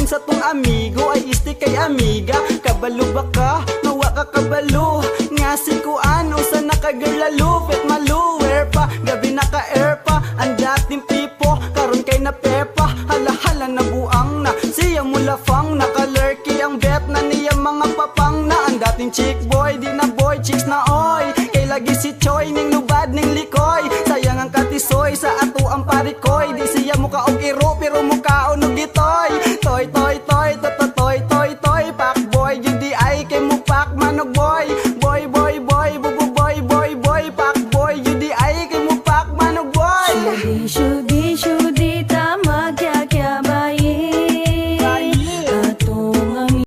sa tong amigo ay isti kay amiga. Kabalo ba ka? Mawa ka kabalo. Nga si kuan usa nakagirlalo. Fet maluwer pa, gabi naka-air pa. Ang dating pipo, karon kay na pepa. Hala-hala na buang na, siya mulafang. Naka-lurky ang bet na niya mga papang na. Ang dating chick boy, di na boy, chicks na oy. Kay lagi si Choy, ning lubad, ning likoy. Sayang ang katisoy, sa ato ang parikoy. Di siya muka og iro, pero muka og gitoy. Toy, toy, toy, toy, toy, toy, toy. Pak boy, yun di ay kay mupak manog boy.